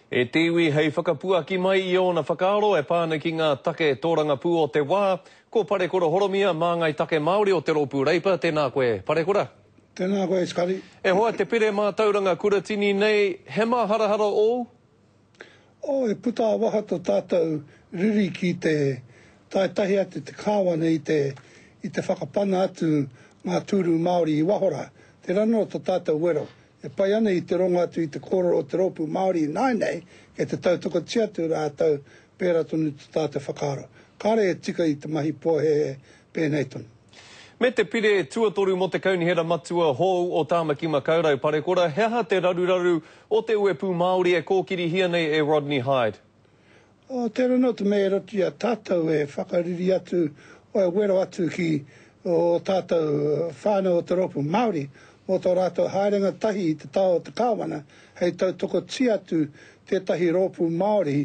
E te iwi hei whakapua ki mai I ona whakaaro e pāna ki ngā take tōranga pū o te wā. Ko Parekura Horomia, mā ngai take Māori o te Ropu Reipa, tēnā koe Parekura. Tēnā koe Skari. E hoa te pere mā tauranga kuratini nei, he mā harahara o? O e puta waha to tātou riri ki te taitahi atu te kāwana I te whakapana atu ngā tūru Māori I wahora. Te rano to tātou wero. E pai ana I te ronga atu I te kōrero o te Ropu Māori nei, ke te tautoko tiatu rātou pēra tonu to tātou whakaaro. Kāre e tika I te mahi pōhe pēnei tonu. Me te pire tuatoru mo te kaunihera matua hou o Tāmaki Makaurau Parekura, hea te raruraru o te uepu Māori e kōkiri hia nei e Rodney Hyde? O te rano te mea roti a tātou e whakariri atu o e wero atu ki o tātou whānau o te Ropu Māori. O tō rātou haerenga tahi I te tau o te kāwana, hei tautoko ti atu tētahi Ropu Māori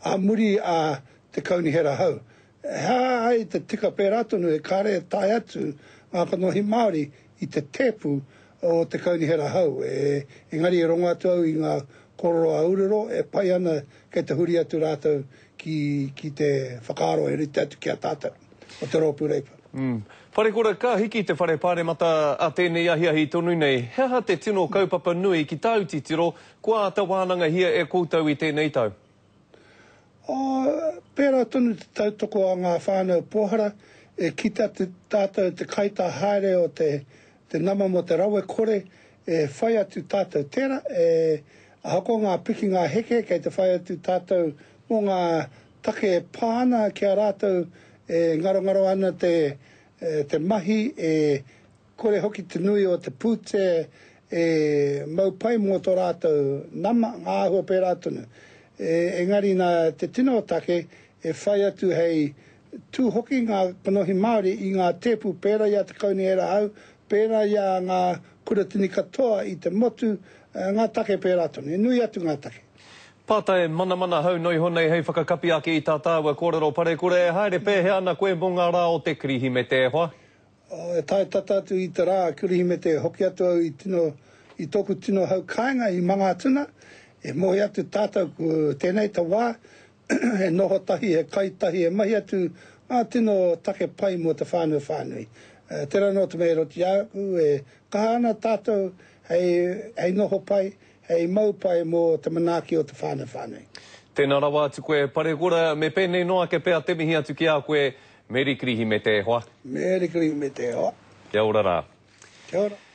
a muri a te kaunihera hau. Hei te tika pēratonu e kāre tai atu ngā kanohi Māori I te tepu o te kaunihera hau. Engari e rongo atu au I ngā kororo a urero e pai ana kei te huri atu rātou ki te whakaaro e rite atu ki a tātou o te Ropu Reipa. Parekura, ka hiki te whare pāremata a tēnei ahiahi tonu nei. Hea te tino kaupapa nui ki tāu titiro, kua ta wānanga hia e koutou I tēnei tau? Pēra tonu te tautoko a ngā whānau pōhara, e kita te tātou te kaita haere o te nama mo te rawe kore, e whai atu tātou tēra, a hako ngā piki ngā heke, kei te whai atu tātou mo ngā take pāna ki a rātou, ngaro ana te mahi, kore hoki te nui o te pūte, mau pai mo tō rātou nama ngā ahua pēra tonu. Engari nā te tino take e whai atu hei tū hoki ngā kanohi Māori I ngā tepu pēra ia te kaunihera au, pēra ia ngā kuratini katoa I te motu, ngā take pēra tonu, e nui atu ngā take. Pātai mana hau noi honei hei whakakapi ake I tā tāua kōrero Parekura, e haere pēhe ana koe mo ngā rā o te kirihi me te hoa? E tai tata atu I te rā kirihi me te hoki atu au I tōku tino hau kāinga I manga tuna, e mohi atu tātou tēnei ta wā, e noho tahi, e kai tahi, e mahi atu ngā tino take pai mo te whānui. Tērā no te mea roti aku, e kahana tātou hei noho pai, hei mau pai mo te manaki o te whānui. Tēnā rawa atu koe Parekura, me pēnei noa ke pēa te mihi atu ki a koe, Meri kirihi me te hoa. Meri kirihi me te hoa. Kia ora rā. Kia ora.